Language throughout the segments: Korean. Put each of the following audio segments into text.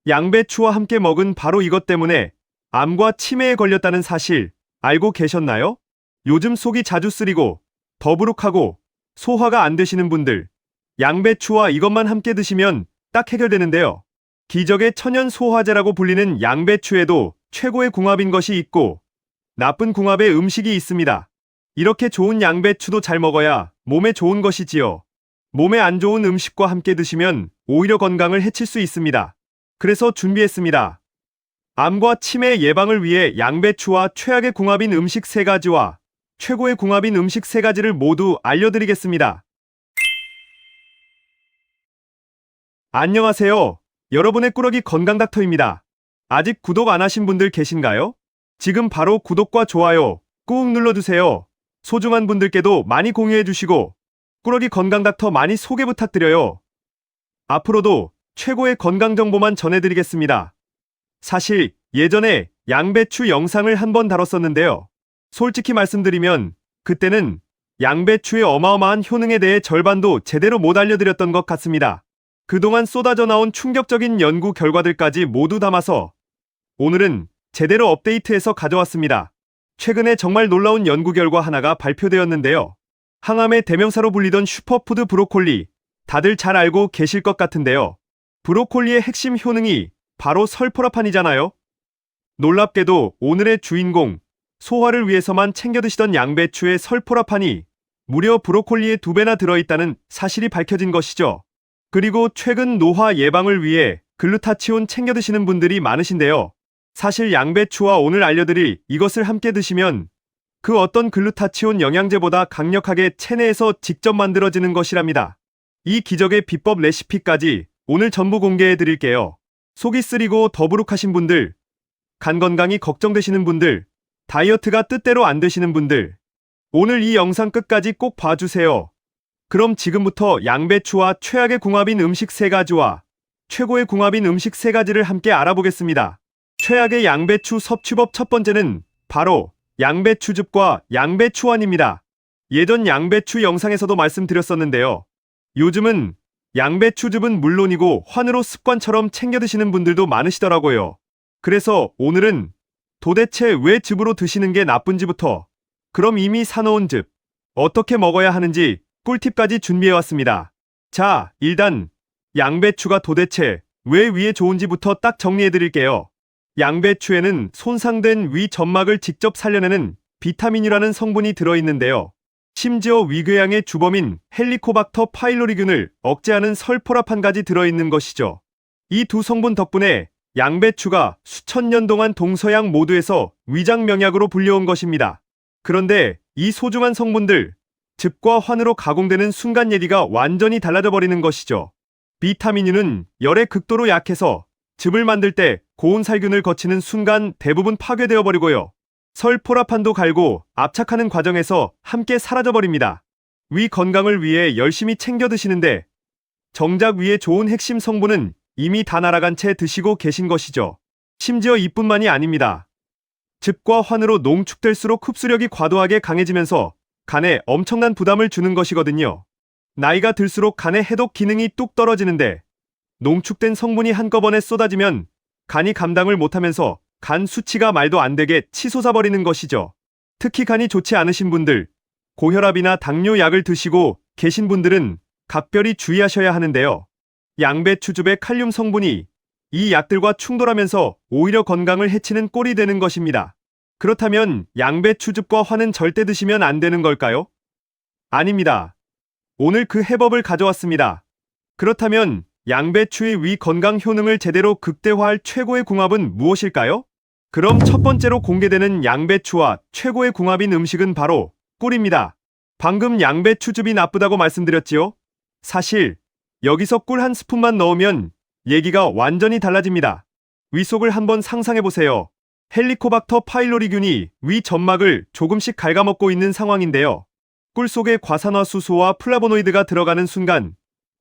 양배추와 함께 먹은 바로 이것 때문에 암과 치매에 걸렸다는 사실 알고 계셨나요? 요즘 속이 자주 쓰리고 더부룩하고 소화가 안 되시는 분들, 양배추와 이것만 함께 드시면 딱 해결되는데요. 기적의 천연 소화제라고 불리는 양배추에도 최고의 궁합인 것이 있고 나쁜 궁합의 음식이 있습니다. 이렇게 좋은 양배추도 잘 먹어야 몸에 좋은 것이지요. 몸에 안 좋은 음식과 함께 드시면 오히려 건강을 해칠 수 있습니다. 그래서 준비했습니다. 암과 치매 예방을 위해 양배추와 최악의 궁합인 음식 3가지와 최고의 궁합인 음식 3가지를 모두 알려드리겠습니다. 안녕하세요. 여러분의 꾸러기 건강닥터입니다. 아직 구독 안 하신 분들 계신가요? 지금 바로 구독과 좋아요 꾹 눌러주세요. 소중한 분들께도 많이 공유해주시고 꾸러기 건강닥터 많이 소개 부탁드려요. 앞으로도 최고의 건강정보만 전해드리겠습니다. 사실 예전에 양배추 영상을 한번 다뤘었는데요. 솔직히 말씀드리면 그때는 양배추의 어마어마한 효능에 대해 절반도 제대로 못 알려드렸던 것 같습니다. 그동안 쏟아져 나온 충격적인 연구 결과들까지 모두 담아서 오늘은 제대로 업데이트해서 가져왔습니다. 최근에 정말 놀라운 연구 결과 하나가 발표되었는데요. 항암의 대명사로 불리던 슈퍼푸드 브로콜리, 다들 잘 알고 계실 것 같은데요. 브로콜리의 핵심 효능이 바로 설포라판이잖아요. 놀랍게도 오늘의 주인공, 소화를 위해서만 챙겨 드시던 양배추의 설포라판이 무려 브로콜리의 2배나 들어있다는 사실이 밝혀진 것이죠. 그리고 최근 노화 예방을 위해 글루타치온 챙겨 드시는 분들이 많으신데요. 사실 양배추와 오늘 알려드릴 이것을 함께 드시면 그 어떤 글루타치온 영양제보다 강력하게 체내에서 직접 만들어지는 것이랍니다. 이 기적의 비법 레시피까지 오늘 전부 공개해 드릴게요. 속이 쓰리고 더부룩하신 분들, 간 건강이 걱정되시는 분들, 다이어트가 뜻대로 안 되시는 분들, 오늘 이 영상 끝까지 꼭 봐주세요. 그럼 지금부터 양배추와 최악의 궁합인 음식 3가지와 최고의 궁합인 음식 3가지를 함께 알아보겠습니다. 최악의 양배추 섭취법 첫 번째는 바로 양배추즙과 양배추환입니다. 예전 양배추 영상에서도 말씀드렸었는데요. 요즘은 양배추즙은 물론이고 환으로 습관처럼 챙겨 드시는 분들도 많으시더라고요. 그래서 오늘은 도대체 왜 즙으로 드시는 게 나쁜지부터, 그럼 이미 사놓은 즙 어떻게 먹어야 하는지 꿀팁까지 준비해왔습니다. 자, 일단 양배추가 도대체 왜 위에 좋은지부터 딱 정리해드릴게요. 양배추에는 손상된 위 점막을 직접 살려내는 비타민이라는 성분이 들어있는데요. 심지어 위궤양의 주범인 헬리코박터 파일로리균을 억제하는 설포라판까지 들어있는 것이죠. 이 두 성분 덕분에 양배추가 수천 년 동안 동서양 모두에서 위장 명약으로 불려온 것입니다. 그런데 이 소중한 성분들, 즙과 환으로 가공되는 순간 얘기가 완전히 달라져 버리는 것이죠. 비타민유는 열에 극도로 약해서 즙을 만들 때 고온 살균을 거치는 순간 대부분 파괴되어 버리고요. 설포라판도 갈고 압착하는 과정에서 함께 사라져 버립니다. 위 건강을 위해 열심히 챙겨 드시는데 정작 위에 좋은 핵심 성분은 이미 다 날아간 채 드시고 계신 것이죠. 심지어 이뿐만이 아닙니다. 즙과 환으로 농축될수록 흡수력이 과도하게 강해지면서 간에 엄청난 부담을 주는 것이거든요. 나이가 들수록 간의 해독 기능이 뚝 떨어지는데 농축된 성분이 한꺼번에 쏟아지면 간이 감당을 못하면서 간 수치가 말도 안 되게 치솟아 버리는 것이죠. 특히 간이 좋지 않으신 분들, 고혈압이나 당뇨 약을 드시고 계신 분들은 각별히 주의하셔야 하는데요. 양배추즙의 칼륨 성분이 이 약들과 충돌하면서 오히려 건강을 해치는 꼴이 되는 것입니다. 그렇다면 양배추즙과 환은 절대 드시면 안 되는 걸까요? 아닙니다. 오늘 그 해법을 가져왔습니다. 그렇다면 양배추의 위 건강 효능을 제대로 극대화할 최고의 궁합은 무엇일까요? 그럼 첫 번째로 공개되는 양배추와 최고의 궁합인 음식은 바로 꿀입니다. 방금 양배추즙이 나쁘다고 말씀드렸지요? 사실 여기서 꿀 한 스푼만 넣으면 얘기가 완전히 달라집니다. 위 속을 한번 상상해보세요. 헬리코박터 파일로리균이 위 점막을 조금씩 갉아먹고 있는 상황인데요. 꿀 속에 과산화수소와 플라보노이드가 들어가는 순간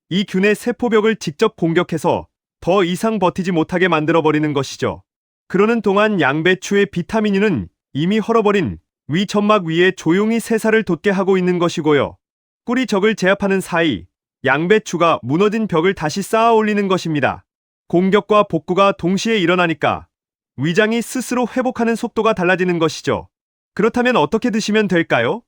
이 균의 세포벽을 직접 공격해서 더 이상 버티지 못하게 만들어버리는 것이죠. 그러는 동안 양배추의 비타민유는 이미 헐어버린 위 점막 위에 조용히 세사를 돋게 하고 있는 것이고요. 꿀이 적을 제압하는 사이 양배추가 무너진 벽을 다시 쌓아 올리는 것입니다. 공격과 복구가 동시에 일어나니까 위장이 스스로 회복하는 속도가 달라지는 것이죠. 그렇다면 어떻게 드시면 될까요?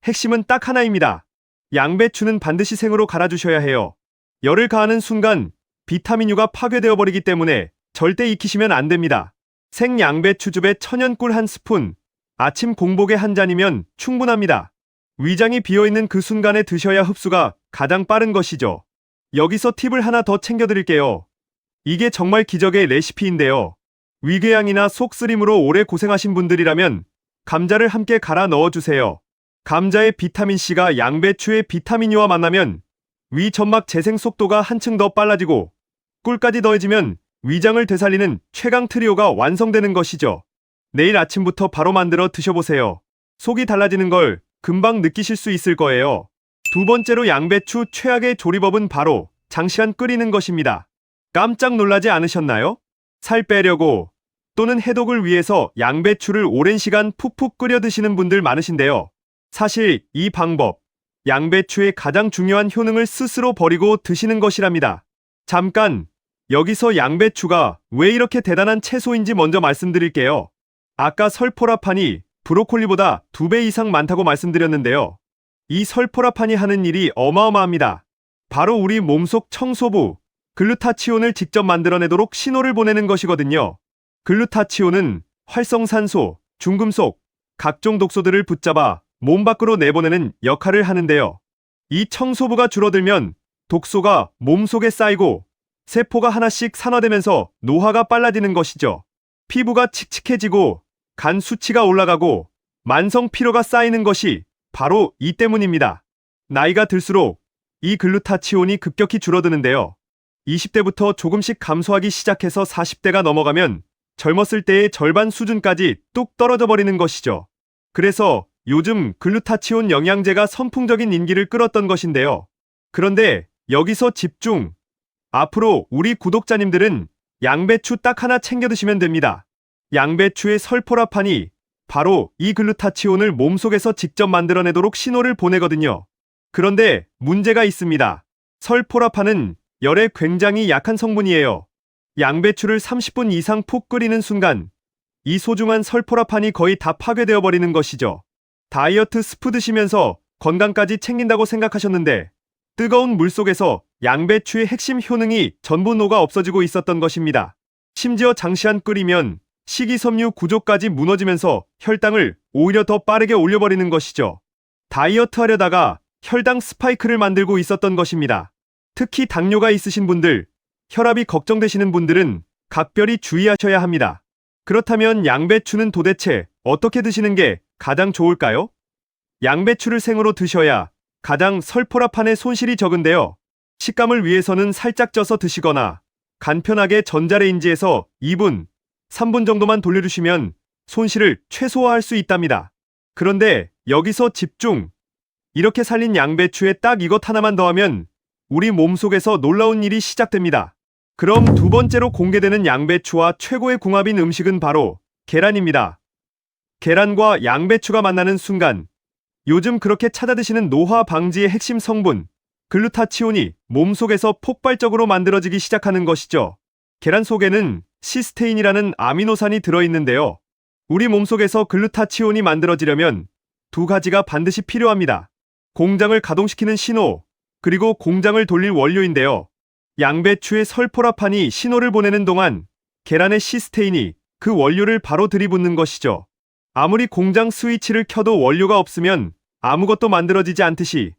핵심은 딱 하나입니다. 양배추는 반드시 생으로 갈아주셔야 해요. 열을 가하는 순간 비타민유가 파괴되어 버리기 때문에 절대 익히시면 안 됩니다. 생 양배추즙에 천연꿀 한 스푼, 아침 공복에 한 잔이면 충분합니다. 위장이 비어있는 그 순간에 드셔야 흡수가 가장 빠른 것이죠. 여기서 팁을 하나 더 챙겨드릴게요. 이게 정말 기적의 레시피인데요. 위궤양이나 속쓰림으로 오래 고생하신 분들이라면 감자를 함께 갈아 넣어주세요. 감자의 비타민C가 양배추의 비타민유와 만나면 위 점막 재생 속도가 한층 더 빨라지고 꿀까지 더해지면 위장을 되살리는 최강 트리오가 완성되는 것이죠. 내일 아침부터 바로 만들어 드셔보세요. 속이 달라지는 걸 금방 느끼실 수 있을 거예요. 두 번째로 양배추 최악의 조리법은 바로 장시간 끓이는 것입니다. 깜짝 놀라지 않으셨나요? 살 빼려고 또는 해독을 위해서 양배추를 오랜 시간 푹푹 끓여 드시는 분들 많으신데요. 사실 이 방법, 양배추의 가장 중요한 효능을 스스로 버리고 드시는 것이랍니다. 잠깐, 여기서 양배추가 왜 이렇게 대단한 채소인지 먼저 말씀드릴게요. 아까 설포라판이 브로콜리보다 2배 이상 많다고 말씀드렸는데요. 이 설포라판이 하는 일이 어마어마합니다. 바로 우리 몸속 청소부, 글루타치온을 직접 만들어내도록 신호를 보내는 것이거든요. 글루타치온은 활성산소, 중금속, 각종 독소들을 붙잡아 몸 밖으로 내보내는 역할을 하는데요. 이 청소부가 줄어들면 독소가 몸속에 쌓이고 세포가 하나씩 산화되면서 노화가 빨라지는 것이죠. 피부가 칙칙해지고 간 수치가 올라가고 만성 피로가 쌓이는 것이 바로 이 때문입니다. 나이가 들수록 이 글루타치온이 급격히 줄어드는데요. 20대부터 조금씩 감소하기 시작해서 40대가 넘어가면 젊었을 때의 절반 수준까지 뚝 떨어져 버리는 것이죠. 그래서 요즘 글루타치온 영양제가 선풍적인 인기를 끌었던 것인데요. 그런데 여기서 집중! 앞으로 우리 구독자님들은 양배추 딱 하나 챙겨 드시면 됩니다. 양배추의 설포라판이 바로 이 글루타치온을 몸속에서 직접 만들어내도록 신호를 보내거든요. 그런데 문제가 있습니다. 설포라판은 열에 굉장히 약한 성분이에요. 양배추를 30분 이상 푹 끓이는 순간 이 소중한 설포라판이 거의 다 파괴되어 버리는 것이죠. 다이어트 스프 드시면서 건강까지 챙긴다고 생각하셨는데 뜨거운 물 속에서 양배추의 핵심 효능이 전부 녹아 없어지고 있었던 것입니다. 심지어 장시간 끓이면 식이섬유 구조까지 무너지면서 혈당을 오히려 더 빠르게 올려버리는 것이죠. 다이어트 하려다가 혈당 스파이크를 만들고 있었던 것입니다. 특히 당뇨가 있으신 분들, 혈압이 걱정되시는 분들은 각별히 주의하셔야 합니다. 그렇다면 양배추는 도대체 어떻게 드시는 게 가장 좋을까요? 양배추를 생으로 드셔야 가장 설포라판의 손실이 적은데요. 식감을 위해서는 살짝 쪄서 드시거나 간편하게 전자레인지에서 2분, 3분 정도만 돌려주시면 손실을 최소화할 수 있답니다. 그런데 여기서 집중! 이렇게 살린 양배추에 딱 이것 하나만 더하면 우리 몸속에서 놀라운 일이 시작됩니다. 그럼 두 번째로 공개되는 양배추와 최고의 궁합인 음식은 바로 계란입니다. 계란과 양배추가 만나는 순간 요즘 그렇게 찾아 드시는 노화 방지의 핵심 성분 글루타치온이 몸속에서 폭발적으로 만들어지기 시작하는 것이죠. 계란 속에는 시스테인이라는 아미노산이 들어있는데요. 우리 몸속에서 글루타치온이 만들어지려면 두 가지가 반드시 필요합니다. 공장을 가동시키는 신호, 그리고 공장을 돌릴 원료인데요. 양배추의 설포라판이 신호를 보내는 동안 계란의 시스테인이 그 원료를 바로 들이붓는 것이죠. 아무리 공장 스위치를 켜도 원료가 없으면 아무것도 만들어지지 않듯이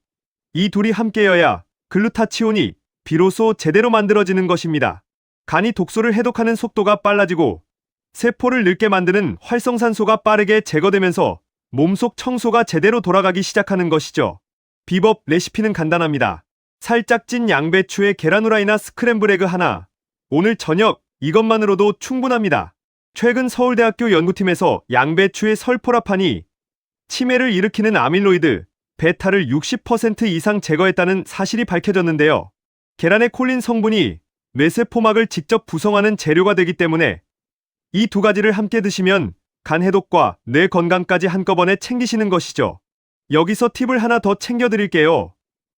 이 둘이 함께여야 글루타치온이 비로소 제대로 만들어지는 것입니다. 간이 독소를 해독하는 속도가 빨라지고 세포를 늙게 만드는 활성산소가 빠르게 제거되면서 몸속 청소가 제대로 돌아가기 시작하는 것이죠. 비법 레시피는 간단합니다. 살짝 찐 양배추에 계란 후라이나 스크램블 에그 하나. 오늘 저녁 이것만으로도 충분합니다. 최근 서울대학교 연구팀에서 양배추의 설포라판이 치매를 일으키는 아밀로이드, 베타를 60% 이상 제거했다는 사실이 밝혀졌는데요. 계란의 콜린 성분이 뇌세포막을 직접 구성하는 재료가 되기 때문에 이 두 가지를 함께 드시면 간 해독과 뇌 건강까지 한꺼번에 챙기시는 것이죠. 여기서 팁을 하나 더 챙겨드릴게요.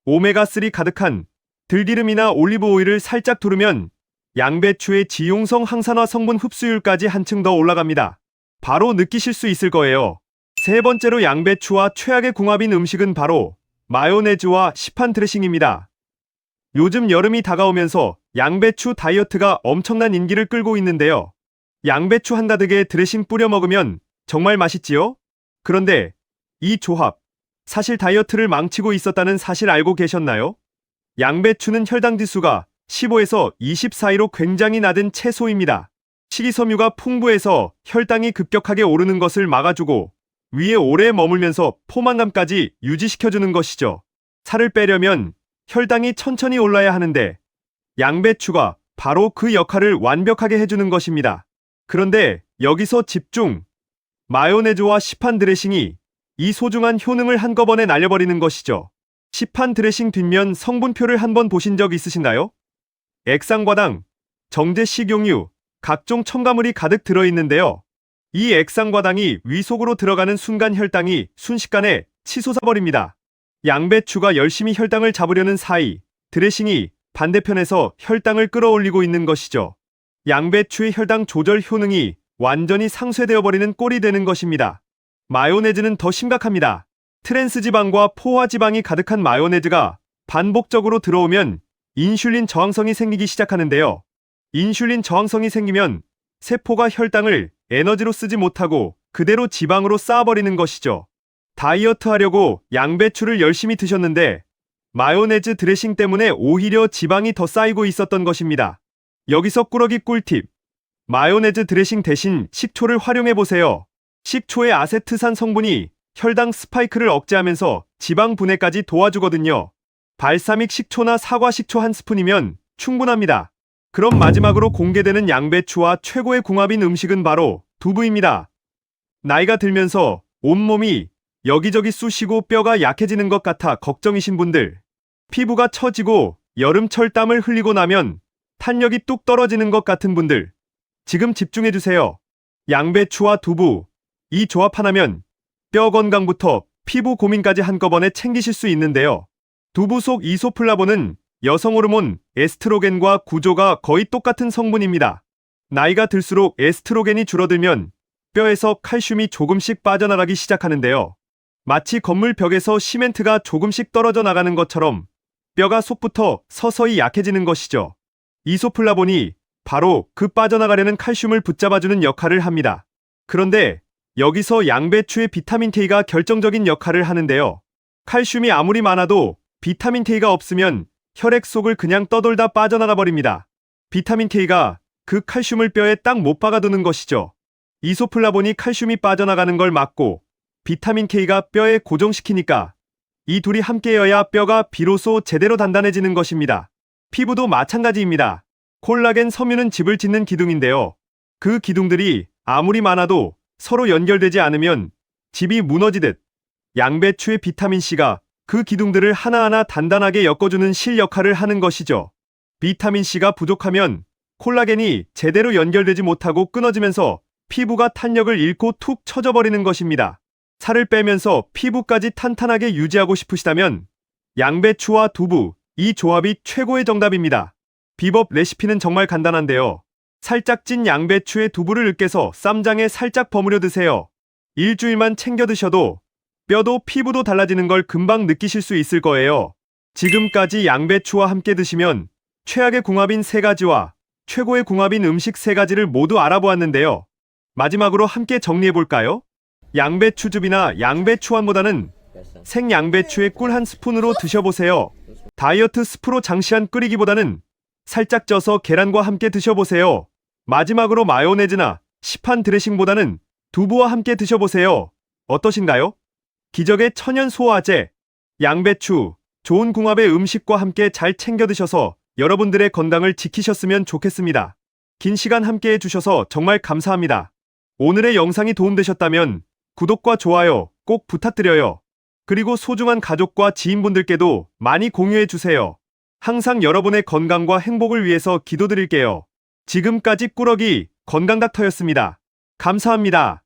오메가3 가득한 들기름이나 올리브 오일을 살짝 두르면 양배추의 지용성 항산화 성분 흡수율까지 한층 더 올라갑니다. 바로 느끼실 수 있을 거예요. 세 번째로 양배추와 최악의 궁합인 음식은 바로 마요네즈와 시판 드레싱입니다. 요즘 여름이 다가오면서 양배추 다이어트가 엄청난 인기를 끌고 있는데요. 양배추 한가득에 드레싱 뿌려 먹으면 정말 맛있지요? 그런데 이 조합, 사실 다이어트를 망치고 있었다는 사실 알고 계셨나요? 양배추는 혈당 지수가 15에서 20 사이로 굉장히 낮은 채소입니다. 식이섬유가 풍부해서 혈당이 급격하게 오르는 것을 막아주고 위에 오래 머물면서 포만감까지 유지시켜주는 것이죠. 살을 빼려면 혈당이 천천히 올라야 하는데 양배추가 바로 그 역할을 완벽하게 해주는 것입니다. 그런데 여기서 집중! 마요네즈와 시판 드레싱이 이 소중한 효능을 한꺼번에 날려버리는 것이죠. 시판 드레싱 뒷면 성분표를 한번 보신 적 있으신가요? 액상과당, 정제 식용유, 각종 첨가물이 가득 들어있는데요. 이 액상과당이 위 속으로 들어가는 순간 혈당이 순식간에 치솟아버립니다. 양배추가 열심히 혈당을 잡으려는 사이 드레싱이 반대편에서 혈당을 끌어올리고 있는 것이죠. 양배추의 혈당 조절 효능이 완전히 상쇄되어 버리는 꼴이 되는 것입니다. 마요네즈는 더 심각합니다. 트랜스 지방과 포화 지방이 가득한 마요네즈가 반복적으로 들어오면 인슐린 저항성이 생기기 시작하는데요. 인슐린 저항성이 생기면 세포가 혈당을 에너지로 쓰지 못하고 그대로 지방으로 쌓아버리는 것이죠. 다이어트 하려고 양배추를 열심히 드셨는데 마요네즈 드레싱 때문에 오히려 지방이 더 쌓이고 있었던 것입니다. 여기서 꾸러기 꿀팁. 마요네즈 드레싱 대신 식초를 활용해보세요. 식초의 아세트산 성분이 혈당 스파이크를 억제하면서 지방 분해까지 도와주거든요. 발사믹 식초나 사과 식초 한 스푼이면 충분합니다. 그럼 마지막으로 공개되는 양배추와 최고의 궁합인 음식은 바로 두부입니다. 나이가 들면서 온몸이 여기저기 쑤시고 뼈가 약해지는 것 같아 걱정이신 분들, 피부가 처지고 여름철 땀을 흘리고 나면 탄력이 뚝 떨어지는 것 같은 분들, 지금 집중해주세요. 양배추와 두부, 이 조합 하나면 뼈 건강부터 피부 고민까지 한꺼번에 챙기실 수 있는데요. 두부 속 이소플라본은 여성 호르몬 에스트로겐과 구조가 거의 똑같은 성분입니다. 나이가 들수록 에스트로겐이 줄어들면 뼈에서 칼슘이 조금씩 빠져나가기 시작하는데요. 마치 건물 벽에서 시멘트가 조금씩 떨어져 나가는 것처럼 뼈가 속부터 서서히 약해지는 것이죠. 이소플라본이 바로 그 빠져나가려는 칼슘을 붙잡아주는 역할을 합니다. 그런데 여기서 양배추의 비타민 K가 결정적인 역할을 하는데요. 칼슘이 아무리 많아도 비타민 K가 없으면 혈액 속을 그냥 떠돌다 빠져나가 버립니다. 비타민 K가 그 칼슘을 뼈에 딱 못 박아두는 것이죠. 이소플라본이 칼슘이 빠져나가는 걸 막고 비타민 K가 뼈에 고정시키니까 이 둘이 함께여야 뼈가 비로소 제대로 단단해지는 것입니다. 피부도 마찬가지입니다. 콜라겐 섬유는 집을 짓는 기둥인데요. 그 기둥들이 아무리 많아도 서로 연결되지 않으면 집이 무너지듯 양배추의 비타민C가 그 기둥들을 하나하나 단단하게 엮어주는 실 역할을 하는 것이죠. 비타민C가 부족하면 콜라겐이 제대로 연결되지 못하고 끊어지면서 피부가 탄력을 잃고 툭 처져버리는 것입니다. 살을 빼면서 피부까지 탄탄하게 유지하고 싶으시다면 양배추와 두부, 이 조합이 최고의 정답입니다. 비법 레시피는 정말 간단한데요. 살짝 찐 양배추에 두부를 으깨서 쌈장에 살짝 버무려 드세요. 일주일만 챙겨 드셔도 뼈도 피부도 달라지는 걸 금방 느끼실 수 있을 거예요. 지금까지 양배추와 함께 드시면 최악의 궁합인 세 가지와 최고의 궁합인 음식 세 가지를 모두 알아보았는데요. 마지막으로 함께 정리해볼까요? 양배추즙이나 양배추완보다는 생양배추의 꿀 한 스푼으로 드셔보세요. 다이어트 스프로 장시간 끓이기보다는 살짝 쪄서 계란과 함께 드셔보세요. 마지막으로 마요네즈나 시판 드레싱보다는 두부와 함께 드셔보세요. 어떠신가요? 기적의 천연 소화제, 양배추, 좋은 궁합의 음식과 함께 잘 챙겨 드셔서 여러분들의 건강을 지키셨으면 좋겠습니다. 긴 시간 함께 해주셔서 정말 감사합니다. 오늘의 영상이 도움되셨다면 구독과 좋아요 꼭 부탁드려요. 그리고 소중한 가족과 지인분들께도 많이 공유해주세요. 항상 여러분의 건강과 행복을 위해서 기도드릴게요. 지금까지 꾸러기 건강닥터였습니다. 감사합니다.